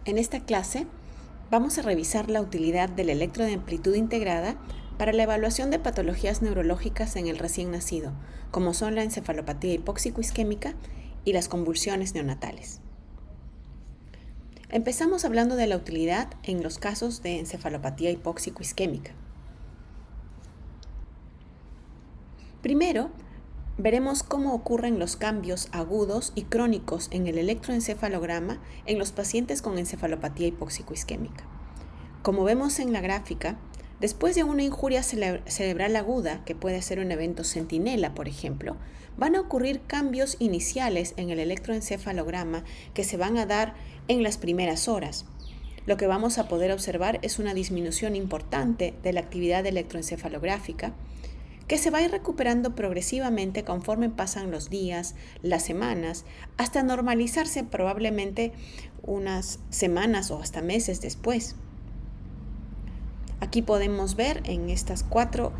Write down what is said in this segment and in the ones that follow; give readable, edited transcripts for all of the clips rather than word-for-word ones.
En esta clase vamos a revisar la utilidad del electro de amplitud integrada para la evaluación de patologías neurológicas en el recién nacido, como son la encefalopatía hipóxico-isquémica y las convulsiones neonatales. Empezamos hablando de la utilidad en los casos de encefalopatía hipóxico-isquémica. Primero, veremos cómo ocurren los cambios agudos y crónicos en el electroencefalograma en los pacientes con encefalopatía hipóxico-isquémica. Como vemos en la gráfica, después de una injuria cerebral aguda, que puede ser un evento centinela, por ejemplo, van a ocurrir cambios iniciales en el electroencefalograma que se van a dar en las primeras horas. Lo que vamos a poder observar es una disminución importante de la actividad electroencefalográfica, que se va a ir recuperando progresivamente conforme pasan los días, las semanas, hasta normalizarse probablemente unas semanas o hasta meses después. Aquí podemos ver en estas 4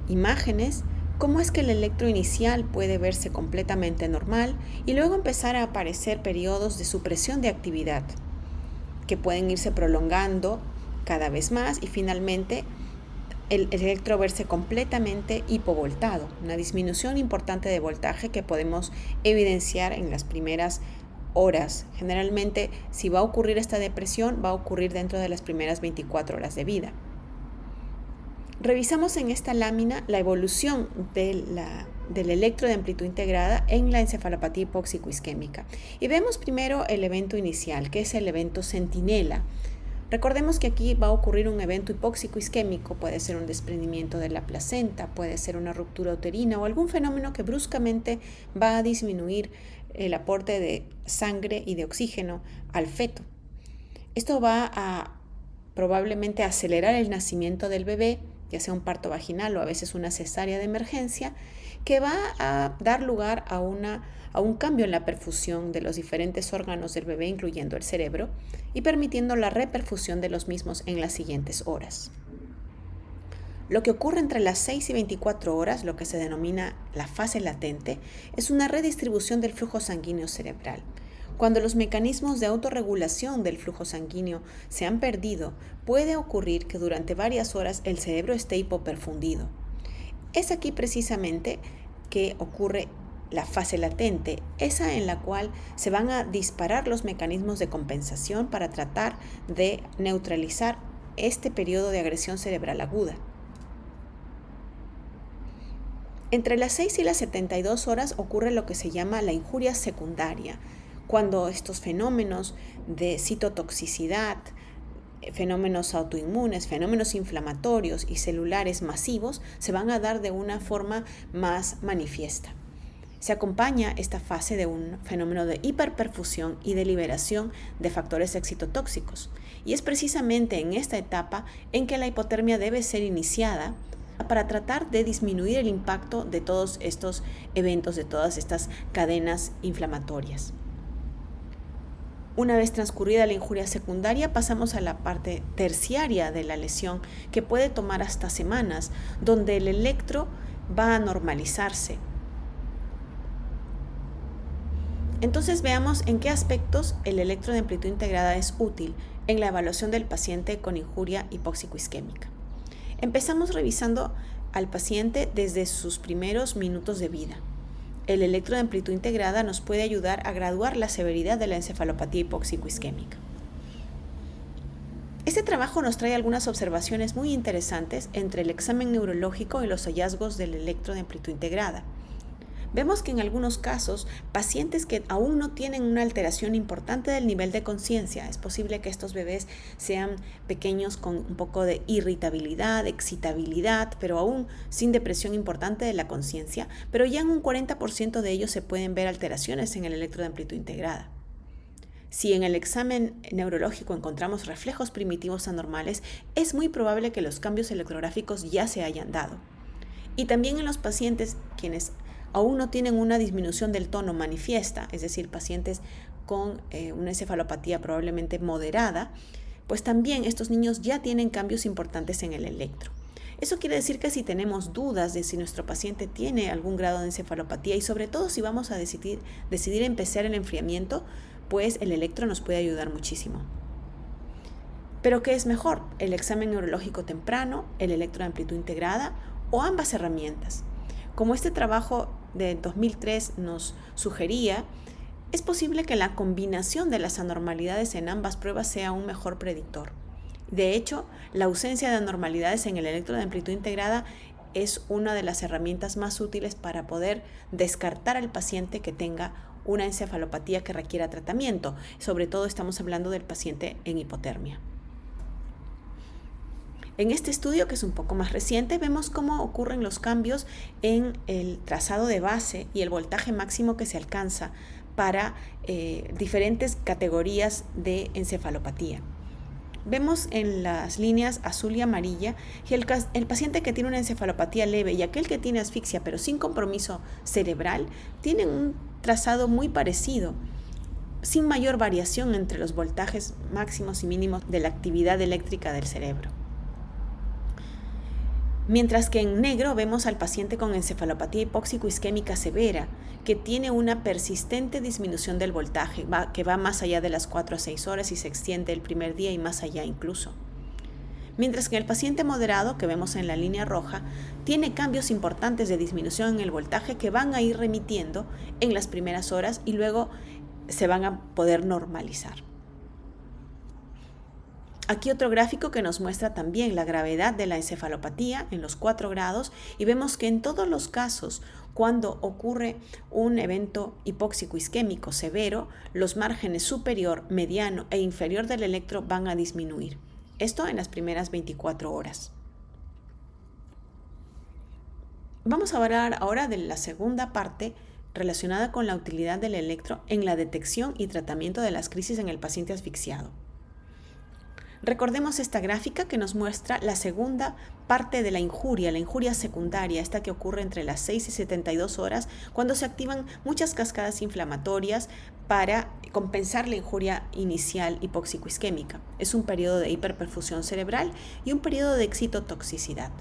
imágenes cómo es que el electro inicial puede verse completamente normal y luego empezar a aparecer periodos de supresión de actividad que pueden irse prolongando cada vez más y finalmente el electro verse completamente hipovoltado, una disminución importante de voltaje que podemos evidenciar en las primeras horas. Generalmente, si va a ocurrir esta depresión, va a ocurrir dentro de las primeras 24 horas de vida. Revisamos en esta lámina la evolución del electro de amplitud integrada en la encefalopatía hipóxico-isquémica. Y vemos primero el evento inicial, que es el evento centinela. Recordemos que aquí va a ocurrir un evento hipóxico-isquémico, puede ser un desprendimiento de la placenta, puede ser una ruptura uterina o algún fenómeno que bruscamente va a disminuir el aporte de sangre y de oxígeno al feto. Esto va a probablemente acelerar el nacimiento del bebé, ya sea un parto vaginal o a veces una cesárea de emergencia, que va a dar lugar a un cambio en la perfusión de los diferentes órganos del bebé, incluyendo el cerebro, y permitiendo la reperfusión de los mismos en las siguientes horas. Lo que ocurre entre las 6 y 24 horas, lo que se denomina la fase latente, es una redistribución del flujo sanguíneo cerebral. Cuando los mecanismos de autorregulación del flujo sanguíneo se han perdido, puede ocurrir que durante varias horas el cerebro esté hipoperfundido. Es aquí precisamente que ocurre la fase latente, esa en la cual se van a disparar los mecanismos de compensación para tratar de neutralizar este periodo de agresión cerebral aguda. Entre las 6 y las 72 horas ocurre lo que se llama la injuria secundaria, cuando estos fenómenos de citotoxicidad, fenómenos autoinmunes, fenómenos inflamatorios y celulares masivos se van a dar de una forma más manifiesta. Se acompaña esta fase de un fenómeno de hiperperfusión y de liberación de factores excitotóxicos. Y es precisamente en esta etapa en que la hipotermia debe ser iniciada para tratar de disminuir el impacto de todos estos eventos, de todas estas cadenas inflamatorias. Una vez transcurrida la injuria secundaria, pasamos a la parte terciaria de la lesión, que puede tomar hasta semanas, donde el electro va a normalizarse. Entonces veamos en qué aspectos el electro de amplitud integrada es útil en la evaluación del paciente con injuria hipóxico-isquémica. Empezamos revisando al paciente desde sus primeros minutos de vida. El electro de amplitud integrada nos puede ayudar a graduar la severidad de la encefalopatía hipóxico-isquémica. Este trabajo nos trae algunas observaciones muy interesantes entre el examen neurológico y los hallazgos del electro de amplitud integrada. Vemos que en algunos casos, pacientes que aún no tienen una alteración importante del nivel de conciencia, es posible que estos bebés sean pequeños con un poco de irritabilidad, excitabilidad, pero aún sin depresión importante de la conciencia, pero ya en un 40% de ellos se pueden ver alteraciones en el electro de amplitud integrada. Si en el examen neurológico encontramos reflejos primitivos anormales, es muy probable que los cambios electrográficos ya se hayan dado. Y también en los pacientes quienes aún no tienen una disminución del tono manifiesta, es decir, pacientes con una encefalopatía probablemente moderada, pues también estos niños ya tienen cambios importantes en el electro. Eso quiere decir que si tenemos dudas de si nuestro paciente tiene algún grado de encefalopatía y sobre todo si vamos a decidir empezar el enfriamiento, pues el electro nos puede ayudar muchísimo. Pero ¿qué es mejor? ¿El examen neurológico temprano, el electro de amplitud integrada o ambas herramientas? Como este trabajo de 2003 nos sugería, es posible que la combinación de las anormalidades en ambas pruebas sea un mejor predictor. De hecho, la ausencia de anormalidades en el electro de amplitud integrada es una de las herramientas más útiles para poder descartar al paciente que tenga una encefalopatía que requiera tratamiento. Sobre todo estamos hablando del paciente en hipotermia. En este estudio, que es un poco más reciente, vemos cómo ocurren los cambios en el trazado de base y el voltaje máximo que se alcanza para diferentes categorías de encefalopatía. Vemos en las líneas azul y amarilla que el paciente que tiene una encefalopatía leve y aquel que tiene asfixia pero sin compromiso cerebral tienen un trazado muy parecido, sin mayor variación entre los voltajes máximos y mínimos de la actividad eléctrica del cerebro. Mientras que en negro vemos al paciente con encefalopatía hipóxico-isquémica severa, que tiene una persistente disminución del voltaje, que va más allá de las 4 a 6 horas y se extiende el primer día y más allá incluso. Mientras que el paciente moderado, que vemos en la línea roja, tiene cambios importantes de disminución en el voltaje que van a ir remitiendo en las primeras horas y luego se van a poder normalizar. Aquí otro gráfico que nos muestra también la gravedad de la encefalopatía en los 4 grados y vemos que en todos los casos, cuando ocurre un evento hipóxico-isquémico severo, los márgenes superior, mediano e inferior del electro van a disminuir. Esto en las primeras 24 horas. Vamos a hablar ahora de la segunda parte relacionada con la utilidad del electro en la detección y tratamiento de las crisis en el paciente asfixiado. Recordemos esta gráfica que nos muestra la segunda parte de la injuria secundaria, esta que ocurre entre las 6 y 72 horas, cuando se activan muchas cascadas inflamatorias para compensar la injuria inicial hipóxico-isquémica. Es un periodo de hiperperfusión cerebral y un periodo de excitotoxicidad.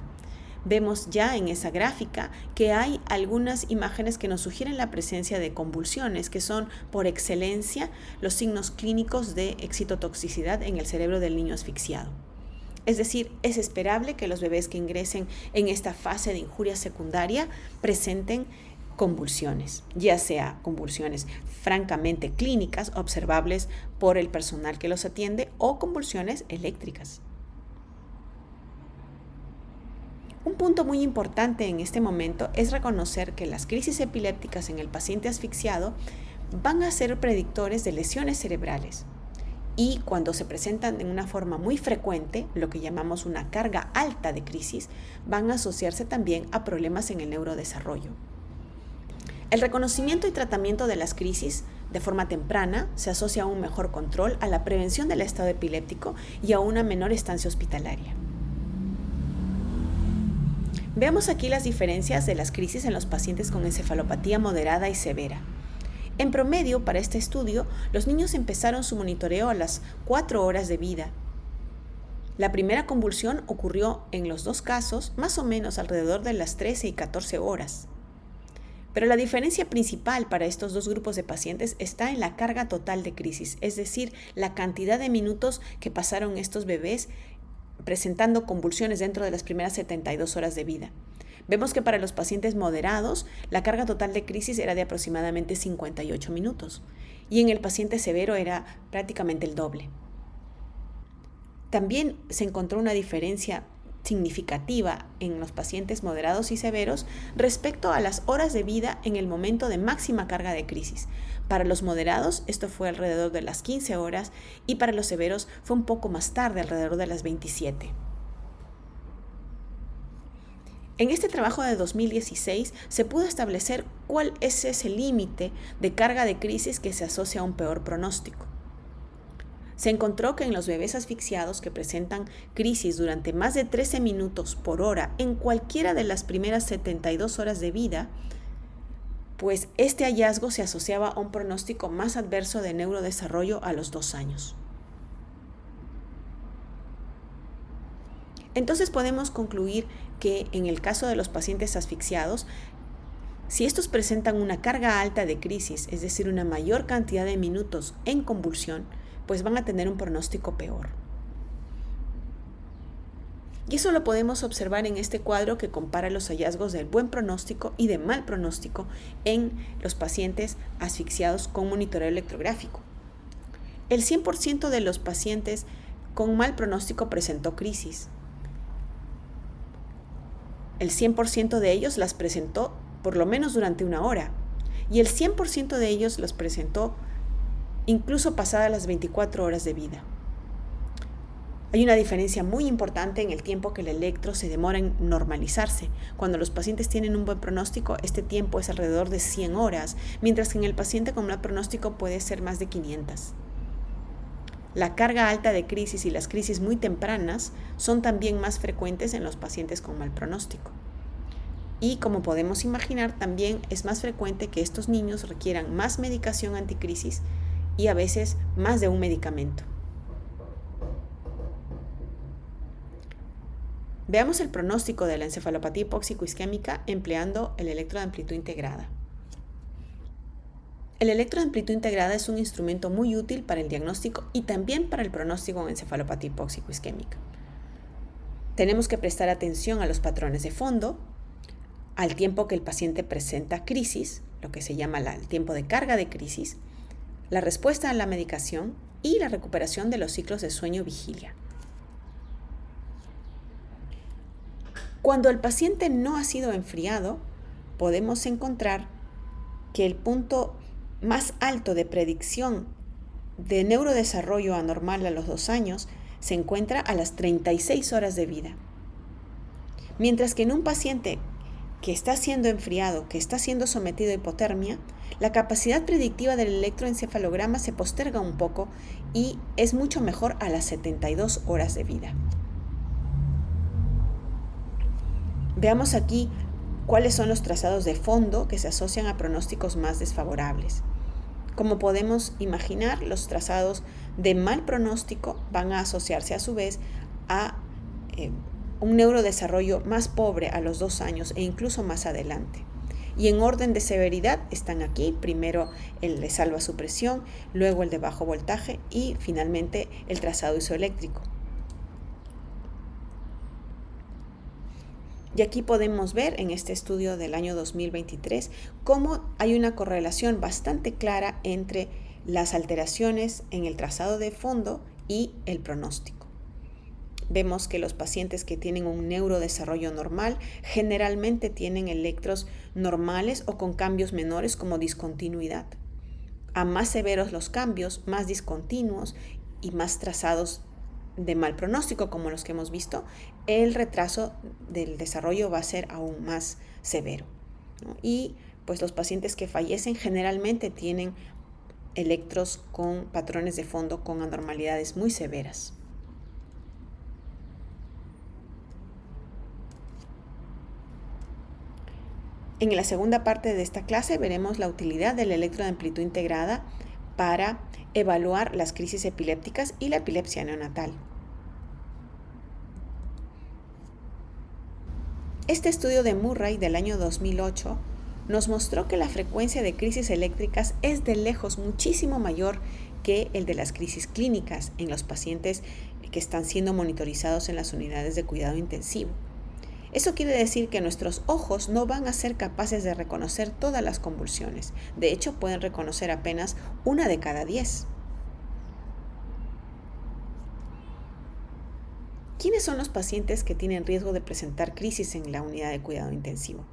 Vemos ya en esa gráfica que hay algunas imágenes que nos sugieren la presencia de convulsiones, que son por excelencia los signos clínicos de excitotoxicidad en el cerebro del niño asfixiado. Es decir, es esperable que los bebés que ingresen en esta fase de injuria secundaria presenten convulsiones, ya sea convulsiones francamente clínicas observables por el personal que los atiende o convulsiones eléctricas. Un punto muy importante en este momento es reconocer que las crisis epilépticas en el paciente asfixiado van a ser predictores de lesiones cerebrales y cuando se presentan en una forma muy frecuente, lo que llamamos una carga alta de crisis, van a asociarse también a problemas en el neurodesarrollo. El reconocimiento y tratamiento de las crisis de forma temprana se asocia a un mejor control, a la prevención del estado epiléptico y a una menor estancia hospitalaria. Veamos aquí las diferencias de las crisis en los pacientes con encefalopatía moderada y severa. En promedio, para este estudio, los niños empezaron su monitoreo a las 4 horas de vida. La primera convulsión ocurrió en los 2 casos, más o menos alrededor de las 13 y 14 horas. Pero la diferencia principal para estos 2 grupos de pacientes está en la carga total de crisis, es decir, la cantidad de minutos que pasaron estos bebés presentando convulsiones dentro de las primeras 72 horas de vida. Vemos que para los pacientes moderados, la carga total de crisis era de aproximadamente 58 minutos y en el paciente severo era prácticamente el doble. También se encontró una diferencia significativa en los pacientes moderados y severos respecto a las horas de vida en el momento de máxima carga de crisis. Para los moderados esto fue alrededor de las 15 horas y para los severos fue un poco más tarde, alrededor de las 27. En este trabajo de 2016 se pudo establecer cuál es ese límite de carga de crisis que se asocia a un peor pronóstico. Se encontró que en los bebés asfixiados que presentan crisis durante más de 13 minutos por hora en cualquiera de las primeras 72 horas de vida, pues este hallazgo se asociaba a un pronóstico más adverso de neurodesarrollo a los 2 años. Entonces podemos concluir que en el caso de los pacientes asfixiados, si estos presentan una carga alta de crisis, es decir, una mayor cantidad de minutos en convulsión, pues van a tener un pronóstico peor. Y eso lo podemos observar en este cuadro que compara los hallazgos del buen pronóstico y de mal pronóstico en los pacientes asfixiados con monitoreo electrográfico. El 100% de los pacientes con mal pronóstico presentó crisis. El 100% de ellos las presentó por lo menos durante una hora. Y el 100% de ellos los presentó incluso pasadas las 24 horas de vida. Hay una diferencia muy importante en el tiempo que el electro se demora en normalizarse. Cuando los pacientes tienen un buen pronóstico, este tiempo es alrededor de 100 horas, mientras que en el paciente con mal pronóstico puede ser más de 500. La carga alta de crisis y las crisis muy tempranas son también más frecuentes en los pacientes con mal pronóstico. Y como podemos imaginar, también es más frecuente que estos niños requieran más medicación anticrisis y a veces más de un medicamento. Veamos el pronóstico de la encefalopatía hipóxico-isquémica empleando el electro de amplitud integrada. El electro de amplitud integrada es un instrumento muy útil para el diagnóstico y también para el pronóstico en encefalopatía hipóxico-isquémica. Tenemos que prestar atención a los patrones de fondo, al tiempo que el paciente presenta crisis, lo que se llama el tiempo de carga de crisis, la respuesta a la medicación y la recuperación de los ciclos de sueño-vigilia. Cuando el paciente no ha sido enfriado, podemos encontrar que el punto más alto de predicción de neurodesarrollo anormal a los 2 años se encuentra a las 36 horas de vida. Mientras que en un paciente que está siendo enfriado, que está siendo sometido a hipotermia, la capacidad predictiva del electroencefalograma se posterga un poco y es mucho mejor a las 72 horas de vida. Veamos aquí cuáles son los trazados de fondo que se asocian a pronósticos más desfavorables. Como podemos imaginar, los trazados de mal pronóstico van a asociarse a su vez a un neurodesarrollo más pobre a los 2 años e incluso más adelante. Y en orden de severidad están aquí, primero el de salva supresión, luego el de bajo voltaje y finalmente el trazado isoeléctrico. Y aquí podemos ver en este estudio del año 2023 cómo hay una correlación bastante clara entre las alteraciones en el trazado de fondo y el pronóstico. Vemos que los pacientes que tienen un neurodesarrollo normal generalmente tienen electros normales o con cambios menores como discontinuidad. A más severos los cambios, más discontinuos y más trazados de mal pronóstico como los que hemos visto, el retraso del desarrollo va a ser aún más severo, ¿no? Y pues los pacientes que fallecen generalmente tienen electros con patrones de fondo con anormalidades muy severas. En la segunda parte de esta clase veremos la utilidad del electro de amplitud integrada para evaluar las crisis epilépticas y la epilepsia neonatal. Este estudio de Murray del año 2008 nos mostró que la frecuencia de crisis eléctricas es de lejos muchísimo mayor que el de las crisis clínicas en los pacientes que están siendo monitorizados en las unidades de cuidado intensivo. Eso quiere decir que nuestros ojos no van a ser capaces de reconocer todas las convulsiones. De hecho, pueden reconocer apenas 1 de cada 10. ¿Quiénes son los pacientes que tienen riesgo de presentar crisis en la unidad de cuidado intensivo?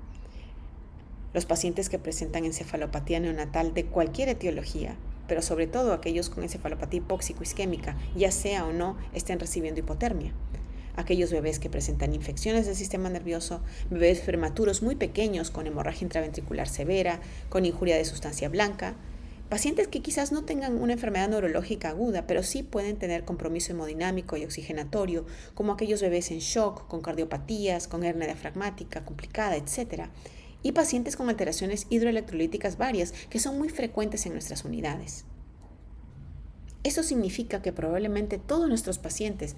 Los pacientes que presentan encefalopatía neonatal de cualquier etiología, pero sobre todo aquellos con encefalopatía hipóxico-isquémica, ya sea o no estén recibiendo hipotermia. Aquellos bebés que presentan infecciones del sistema nervioso, bebés prematuros muy pequeños con hemorragia intraventricular severa, con injuria de sustancia blanca, pacientes que quizás no tengan una enfermedad neurológica aguda, pero sí pueden tener compromiso hemodinámico y oxigenatorio, como aquellos bebés en shock, con cardiopatías, con hernia diafragmática complicada, etc. Y pacientes con alteraciones hidroelectrolíticas varias, que son muy frecuentes en nuestras unidades. Eso significa que probablemente todos nuestros pacientes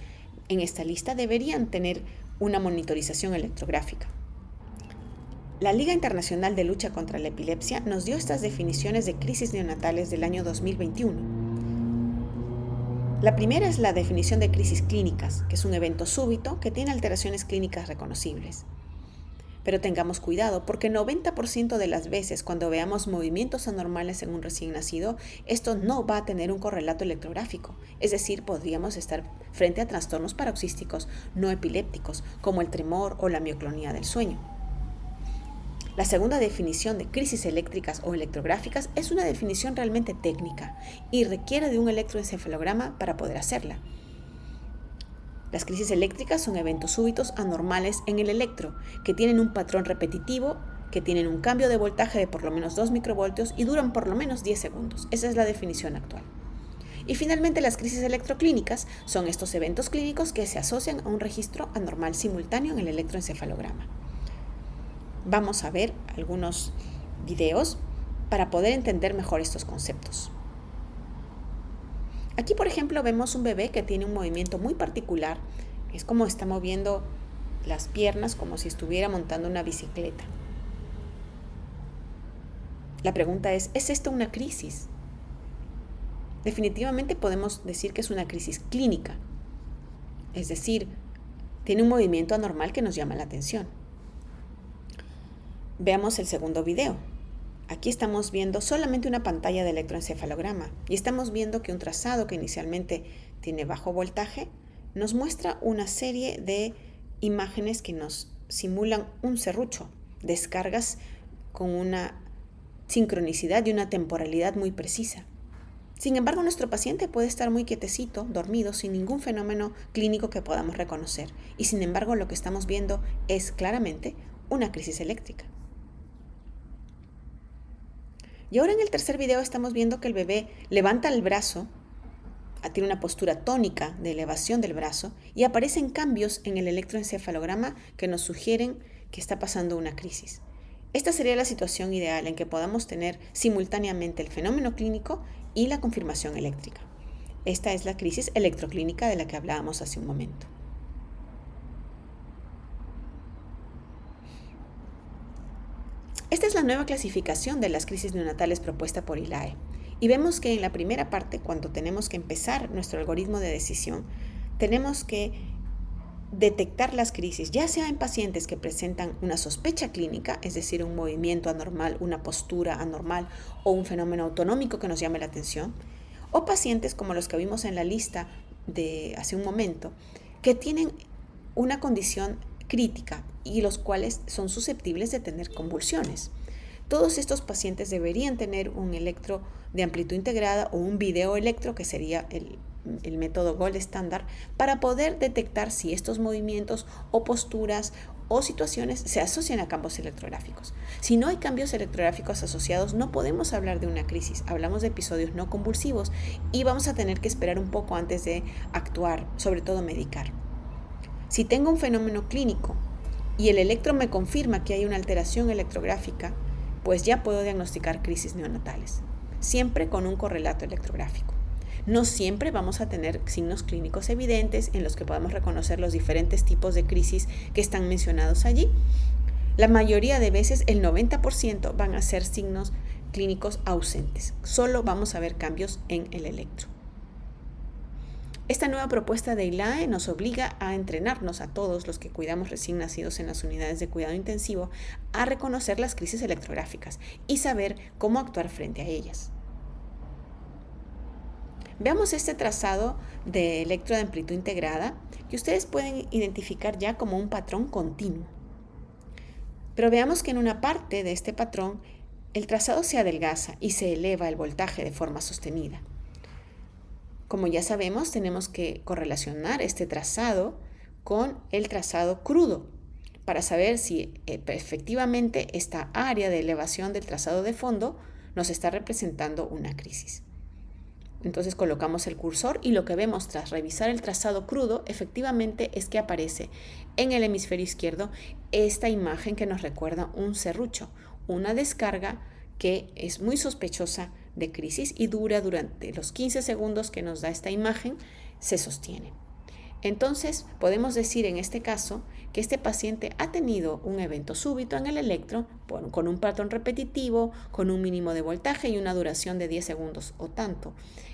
en esta lista deberían tener una monitorización electrográfica. La Liga Internacional de Lucha contra la Epilepsia nos dio estas definiciones de crisis neonatales del año 2021. La primera es la definición de crisis clínicas, que es un evento súbito que tiene alteraciones clínicas reconocibles. Pero tengamos cuidado, porque 90% de las veces cuando veamos movimientos anormales en un recién nacido, esto no va a tener un correlato electrográfico. Es decir, podríamos estar frente a trastornos paroxísticos no epilépticos, como el tremor o la mioclonía del sueño. La segunda definición de crisis eléctricas o electrográficas es una definición realmente técnica y requiere de un electroencefalograma para poder hacerla. Las crisis eléctricas son eventos súbitos anormales en el electro, que tienen un patrón repetitivo, que tienen un cambio de voltaje de por lo menos 2 microvoltios y duran por lo menos 10 segundos. Esa es la definición actual. Y finalmente, las crisis electroclínicas son estos eventos clínicos que se asocian a un registro anormal simultáneo en el electroencefalograma. Vamos a ver algunos videos para poder entender mejor estos conceptos. Aquí, por ejemplo, vemos un bebé que tiene un movimiento muy particular. Es como está moviendo las piernas como si estuviera montando una bicicleta. La pregunta es esto una crisis? Definitivamente podemos decir que es una crisis clínica. Es decir, tiene un movimiento anormal que nos llama la atención. Veamos el segundo video. Aquí estamos viendo solamente una pantalla de electroencefalograma y estamos viendo que un trazado que inicialmente tiene bajo voltaje nos muestra una serie de imágenes que nos simulan un serrucho, descargas con una sincronicidad y una temporalidad muy precisa. Sin embargo, nuestro paciente puede estar muy quietecito, dormido, sin ningún fenómeno clínico que podamos reconocer. Y sin embargo, lo que estamos viendo es claramente una crisis eléctrica. Y ahora en el tercer video estamos viendo que el bebé levanta el brazo, tiene una postura tónica de elevación del brazo y aparecen cambios en el electroencefalograma que nos sugieren que está pasando una crisis. Esta sería la situación ideal en que podamos tener simultáneamente el fenómeno clínico y la confirmación eléctrica. Esta es la crisis electroclínica de la que hablábamos hace un momento. Esta es la nueva clasificación de las crisis neonatales propuesta por ILAE. Y vemos que en la primera parte, cuando tenemos que empezar nuestro algoritmo de decisión, tenemos que detectar las crisis, ya sea en pacientes que presentan una sospecha clínica, es decir, un movimiento anormal, una postura anormal o un fenómeno autonómico que nos llame la atención, o pacientes como los que vimos en la lista de hace un momento, que tienen una condición crítica y los cuales son susceptibles de tener convulsiones. Todos estos pacientes deberían tener un electro de amplitud integrada o un videoelectro, que sería el método gold estándar, para poder detectar si estos movimientos o posturas o situaciones se asocian a campos electrográficos. Si no hay cambios electrográficos asociados, no podemos hablar de una crisis. Hablamos de episodios no convulsivos y vamos a tener que esperar un poco antes de actuar, sobre todo medicar. Si tengo un fenómeno clínico y el electro me confirma que hay una alteración electrográfica, pues ya puedo diagnosticar crisis neonatales, siempre con un correlato electrográfico. No siempre vamos a tener signos clínicos evidentes en los que podamos reconocer los diferentes tipos de crisis que están mencionados allí. La mayoría de veces, el 90%, van a ser signos clínicos ausentes. Solo vamos a ver cambios en el electro. Esta nueva propuesta de ILAE nos obliga a entrenarnos a todos los que cuidamos recién nacidos en las unidades de cuidado intensivo a reconocer las crisis electrográficas y saber cómo actuar frente a ellas. Veamos este trazado de electro de amplitud integrada que ustedes pueden identificar ya como un patrón continuo. Pero veamos que en una parte de este patrón el trazado se adelgaza y se eleva el voltaje de forma sostenida. Como ya sabemos, tenemos que correlacionar este trazado con el trazado crudo para saber si efectivamente esta área de elevación del trazado de fondo nos está representando una crisis. Entonces colocamos el cursor y lo que vemos tras revisar el trazado crudo efectivamente es que aparece en el hemisferio izquierdo esta imagen que nos recuerda un serrucho, una descarga que es muy sospechosa de crisis y dura durante los 15 segundos que nos da esta imagen, se sostiene. Entonces, podemos decir en este caso que este paciente ha tenido un evento súbito en el electro con un patrón repetitivo, con un mínimo de voltaje y una duración de 10 segundos o tanto.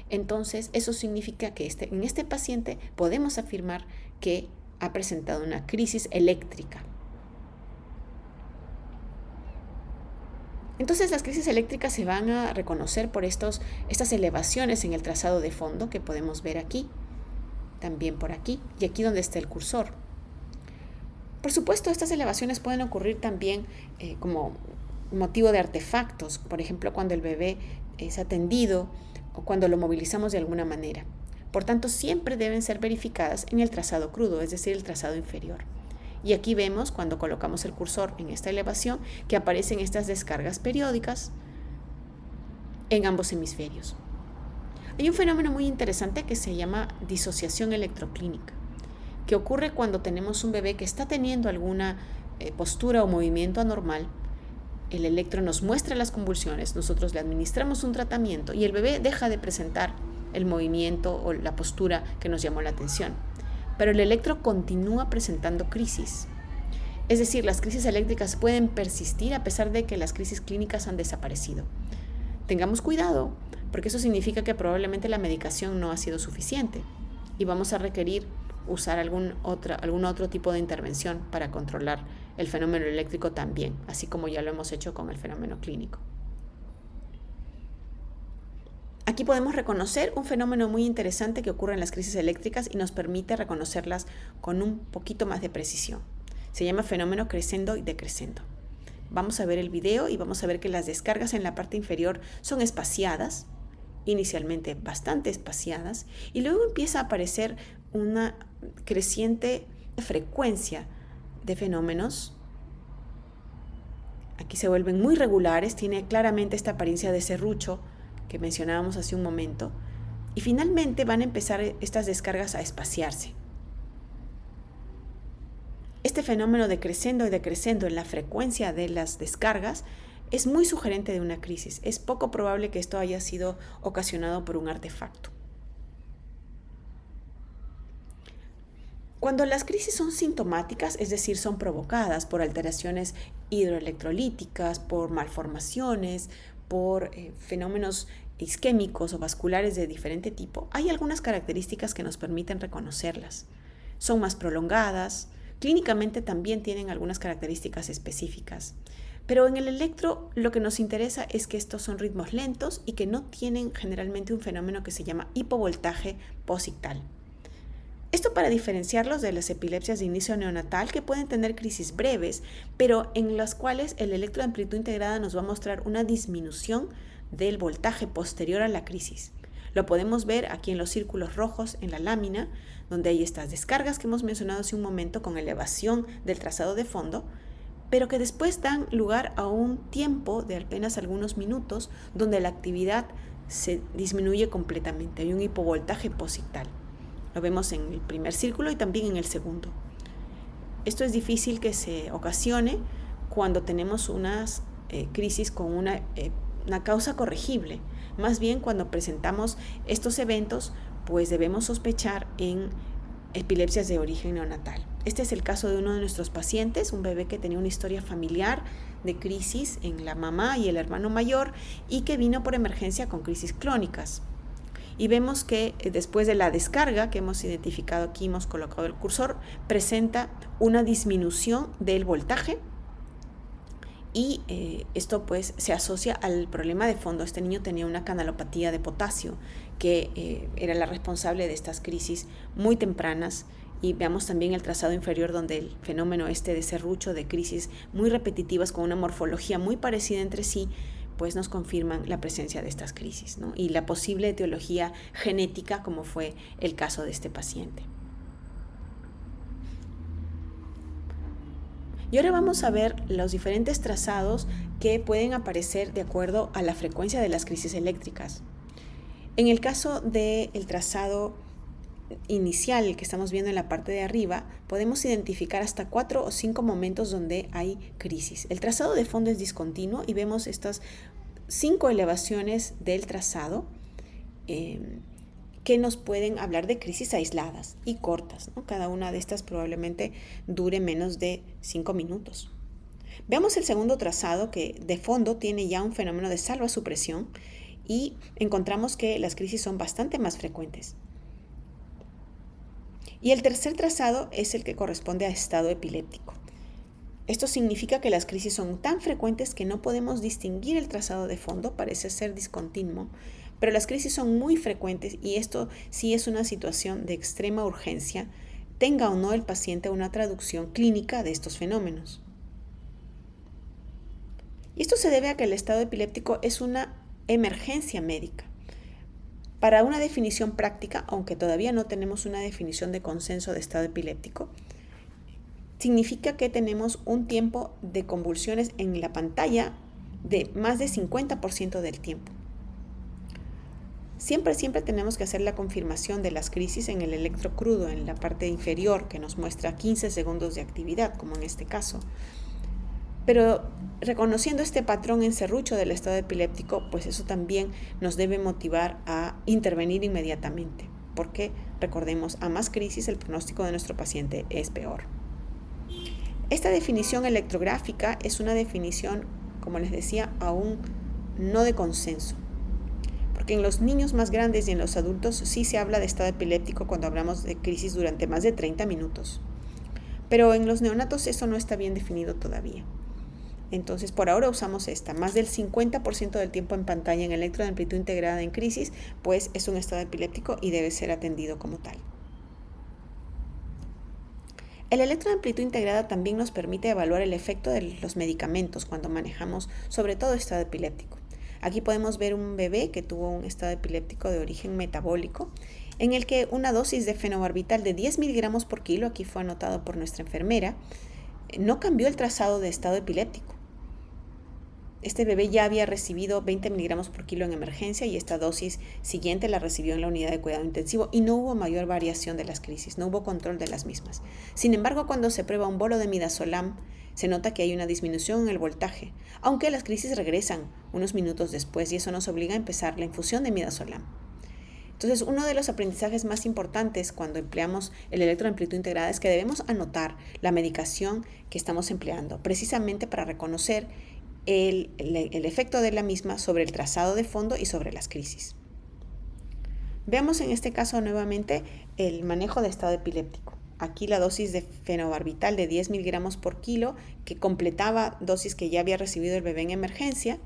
Entonces, eso significa que en este paciente podemos afirmar que ha presentado una crisis eléctrica. Entonces, las crisis eléctricas se van a reconocer por estas elevaciones en el trazado de fondo que podemos ver aquí, también por aquí y aquí donde está el cursor. Por supuesto, estas elevaciones pueden ocurrir también como motivo de artefactos, por ejemplo, cuando el bebé es atendido o cuando lo movilizamos de alguna manera. Por tanto, siempre deben ser verificadas en el trazado crudo, es decir, el trazado inferior. Y aquí vemos, cuando colocamos el cursor en esta elevación, que aparecen estas descargas periódicas en ambos hemisferios. Hay un fenómeno muy interesante que se llama disociación electroclínica, que ocurre cuando tenemos un bebé que está teniendo alguna postura o movimiento anormal. El electro nos muestra las convulsiones, nosotros le administramos un tratamiento y el bebé deja de presentar el movimiento o la postura que nos llamó la atención. Pero el electro continúa presentando crisis. Es decir, las crisis eléctricas pueden persistir a pesar de que las crisis clínicas han desaparecido. Tengamos cuidado, porque eso significa que probablemente la medicación no ha sido suficiente y vamos a requerir usar algún otro tipo de intervención para controlar el fenómeno eléctrico también, así como ya lo hemos hecho con el fenómeno clínico. Aquí podemos reconocer un fenómeno muy interesante que ocurre en las crisis eléctricas y nos permite reconocerlas con un poquito más de precisión. Se llama fenómeno crescendo y decrescendo. Vamos a ver el video y vamos a ver que las descargas en la parte inferior son espaciadas, inicialmente bastante espaciadas, y luego empieza a aparecer una creciente frecuencia de fenómenos. Aquí se vuelven muy regulares, tiene claramente esta apariencia de serrucho que mencionábamos hace un momento, y finalmente van a empezar estas descargas a espaciarse. Este fenómeno de crescendo y decrescendo en la frecuencia de las descargas es muy sugerente de una crisis. Es poco probable que esto haya sido ocasionado por un artefacto. Cuando las crisis son sintomáticas, es decir, son provocadas por alteraciones hidroelectrolíticas, por malformaciones, por fenómenos isquémicos o vasculares de diferente tipo, hay algunas características que nos permiten reconocerlas. Son más prolongadas, clínicamente también tienen algunas características específicas. Pero en el electro lo que nos interesa es que estos son ritmos lentos y que no tienen generalmente un fenómeno que se llama hipovoltaje posictal. Esto para diferenciarlos de las epilepsias de inicio neonatal que pueden tener crisis breves, pero en las cuales el electro de amplitud integrada nos va a mostrar una disminución del voltaje posterior a la crisis. Lo podemos ver aquí en los círculos rojos en la lámina, donde hay estas descargas que hemos mencionado hace un momento con elevación del trazado de fondo, pero que después dan lugar a un tiempo de apenas algunos minutos donde la actividad se disminuye completamente. Hay un hipovoltaje posictal. Lo vemos en el primer círculo y también en el segundo. Esto es difícil que se ocasione cuando tenemos unas crisis con una causa corregible. Más bien cuando presentamos estos eventos, pues debemos sospechar en epilepsias de origen neonatal. Este es el caso de uno de nuestros pacientes, un bebé que tenía una historia familiar de crisis en la mamá y el hermano mayor y que vino por emergencia con crisis clónicas. Y vemos que después de la descarga que hemos identificado aquí, hemos colocado el cursor, presenta una disminución del voltaje y esto pues se asocia al problema de fondo. Este niño tenía una canalopatía de potasio que era la responsable de estas crisis muy tempranas. Y veamos también el trazado inferior donde el fenómeno de serrucho de crisis muy repetitivas con una morfología muy parecida entre sí, pues nos confirman la presencia de estas crisis, ¿no? Y la posible etiología genética, como fue el caso de este paciente. Y ahora vamos a ver los diferentes trazados que pueden aparecer de acuerdo a la frecuencia de las crisis eléctricas. En el caso del trazado inicial que estamos viendo en la parte de arriba, podemos identificar hasta 4 o 5 momentos donde hay crisis. El trazado de fondo es discontinuo y vemos estas 5 elevaciones del trazado que nos pueden hablar de crisis aisladas y cortas, ¿no? Cada una de estas probablemente dure menos de 5 minutos. Veamos el segundo trazado, que de fondo tiene ya un fenómeno de salva-supresión, y encontramos que las crisis son bastante más frecuentes. Y el tercer trazado es el que corresponde a estado epiléptico. Esto significa que las crisis son tan frecuentes que no podemos distinguir el trazado de fondo, parece ser discontinuo, pero las crisis son muy frecuentes y esto sí es una situación de extrema urgencia, tenga o no el paciente una traducción clínica de estos fenómenos. Y esto se debe a que el estado epiléptico es una emergencia médica. Para una definición práctica, aunque todavía no tenemos una definición de consenso de estado epiléptico, significa que tenemos un tiempo de convulsiones en la pantalla de más de 50% del tiempo. Siempre tenemos que hacer la confirmación de las crisis en el electro crudo, en la parte inferior, que nos muestra 15 segundos de actividad, como en este caso. Pero reconociendo este patrón en serrucho del estado epiléptico, pues eso también nos debe motivar a intervenir inmediatamente, porque recordemos, a más crisis el pronóstico de nuestro paciente es peor. Esta definición electrográfica es una definición, como les decía, aún no de consenso, porque en los niños más grandes y en los adultos sí se habla de estado epiléptico cuando hablamos de crisis durante más de 30 minutos, pero en los neonatos eso no está bien definido todavía. Entonces, por ahora usamos esta. Más del 50% del tiempo en pantalla en electro de amplitud integrada en crisis, pues es un estado epiléptico y debe ser atendido como tal. El electro de amplitud integrada también nos permite evaluar el efecto de los medicamentos cuando manejamos sobre todo estado epiléptico. Aquí podemos ver un bebé que tuvo un estado epiléptico de origen metabólico, en el que una dosis de fenobarbital de 10 miligramos por kilo, aquí fue anotado por nuestra enfermera, no cambió el trazado de estado epiléptico. Este bebé ya había recibido 20 miligramos por kilo en emergencia y esta dosis siguiente la recibió en la unidad de cuidado intensivo y no hubo mayor variación de las crisis, no hubo control de las mismas. Sin embargo, cuando se prueba un bolo de midazolam, se nota que hay una disminución en el voltaje, aunque las crisis regresan unos minutos después y eso nos obliga a empezar la infusión de midazolam. Entonces, uno de los aprendizajes más importantes cuando empleamos el electroamplitud integrada es que debemos anotar la medicación que estamos empleando, precisamente para reconocer el efecto de la misma sobre el trazado de fondo y sobre las crisis. Veamos en este caso nuevamente el manejo de estado epiléptico. Aquí la dosis de fenobarbital de 10 miligramos por kilo, que completaba dosis que ya había recibido el bebé en emergencia.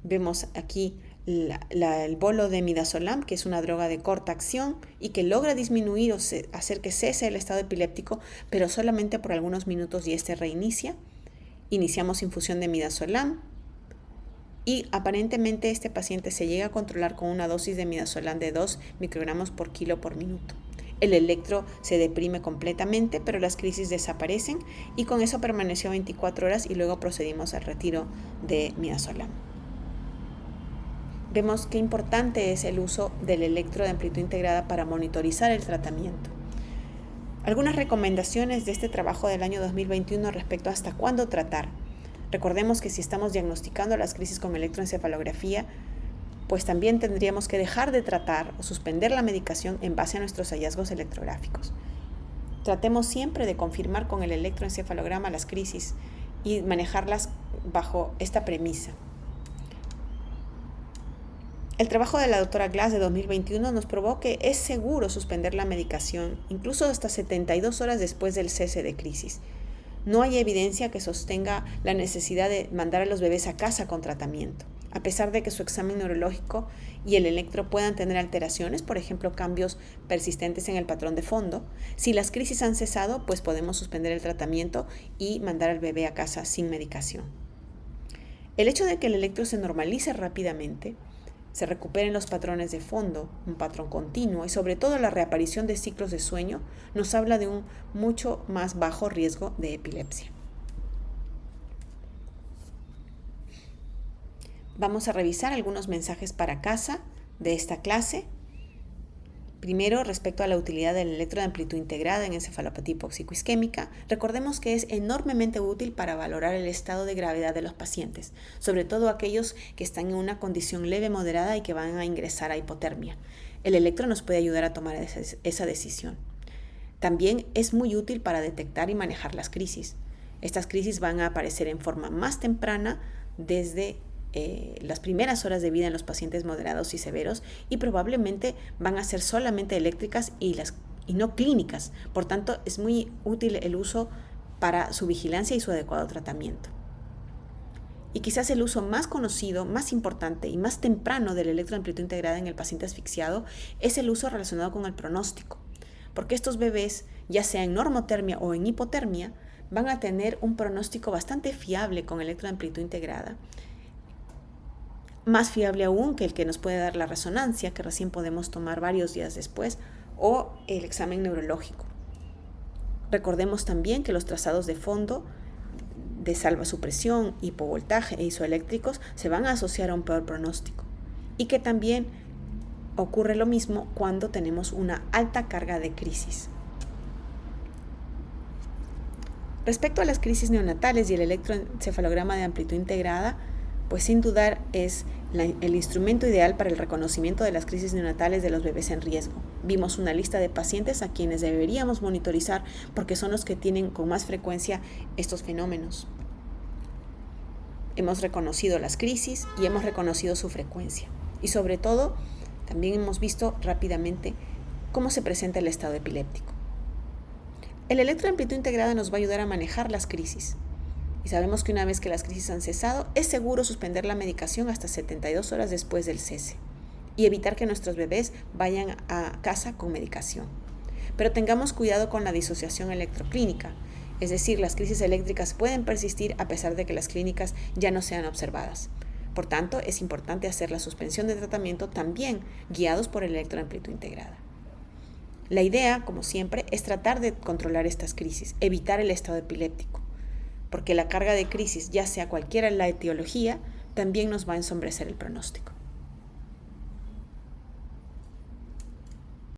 Vemos aquí el bolo de midazolam, que es una droga de corta acción y que logra disminuir o hacer que cese el estado epiléptico, pero solamente por algunos minutos y este reinicia. Iniciamos infusión de midazolam y aparentemente este paciente se llega a controlar con una dosis de midazolam de 2 microgramos por kilo por minuto. El electro se deprime completamente, pero las crisis desaparecen y con eso permaneció 24 horas y luego procedimos al retiro de midazolam. Vemos qué importante es el uso del electro de amplitud integrada para monitorizar el tratamiento. Algunas recomendaciones de este trabajo del año 2021 respecto a hasta cuándo tratar. Recordemos que si estamos diagnosticando las crisis con electroencefalografía, pues también tendríamos que dejar de tratar o suspender la medicación en base a nuestros hallazgos electrográficos. Tratemos siempre de confirmar con el electroencefalograma las crisis y manejarlas bajo esta premisa. El trabajo de la doctora Glass de 2021 nos probó que es seguro suspender la medicación, incluso hasta 72 horas después del cese de crisis. No hay evidencia que sostenga la necesidad de mandar a los bebés a casa con tratamiento, a pesar de que su examen neurológico y el electro puedan tener alteraciones, por ejemplo, cambios persistentes en el patrón de fondo. Si las crisis han cesado, pues podemos suspender el tratamiento y mandar al bebé a casa sin medicación. El hecho de que el electro se normalice rápidamente, se recuperen los patrones de fondo, un patrón continuo y sobre todo la reaparición de ciclos de sueño nos habla de un mucho más bajo riesgo de epilepsia. Vamos a revisar algunos mensajes para casa de esta clase. Primero, respecto a la utilidad del electro de amplitud integrada en encefalopatía hipóxico-isquémica, recordemos que es enormemente útil para valorar el estado de gravedad de los pacientes, sobre todo aquellos que están en una condición leve moderada y que van a ingresar a hipotermia. El electro nos puede ayudar a tomar esa decisión. También es muy útil para detectar y manejar las crisis. Estas crisis van a aparecer en forma más temprana desde las primeras horas de vida en los pacientes moderados y severos, y probablemente van a ser solamente eléctricas y no clínicas. Por tanto, es muy útil el uso para su vigilancia y su adecuado tratamiento. Y quizás el uso más conocido, más importante y más temprano del electro de amplitud integrada en el paciente asfixiado es el uso relacionado con el pronóstico, porque estos bebés, ya sea en normotermia o en hipotermia, van a tener un pronóstico bastante fiable con electro de amplitud integrada, más fiable aún que el que nos puede dar la resonancia, que recién podemos tomar varios días después, o el examen neurológico. Recordemos también que los trazados de fondo de salvasupresión, hipovoltaje e isoeléctricos se van a asociar a un peor pronóstico, y que también ocurre lo mismo cuando tenemos una alta carga de crisis. Respecto a las crisis neonatales y el electroencefalograma de amplitud integrada, pues sin dudar es el instrumento ideal para el reconocimiento de las crisis neonatales de los bebés en riesgo. Vimos una lista de pacientes a quienes deberíamos monitorizar porque son los que tienen con más frecuencia estos fenómenos. Hemos reconocido las crisis y hemos reconocido su frecuencia. Y sobre todo, también hemos visto rápidamente cómo se presenta el estado epiléptico. El electro de amplitud integrada nos va a ayudar a manejar las crisis. Y sabemos que una vez que las crisis han cesado, es seguro suspender la medicación hasta 72 horas después del cese y evitar que nuestros bebés vayan a casa con medicación. Pero tengamos cuidado con la disociación electroclínica, es decir, las crisis eléctricas pueden persistir a pesar de que las clínicas ya no sean observadas. Por tanto, es importante hacer la suspensión de tratamiento también guiados por el electro de amplitud integrada. La idea, como siempre, es tratar de controlar estas crisis, evitar el estado epiléptico, porque la carga de crisis, ya sea cualquiera la etiología, también nos va a ensombrecer el pronóstico.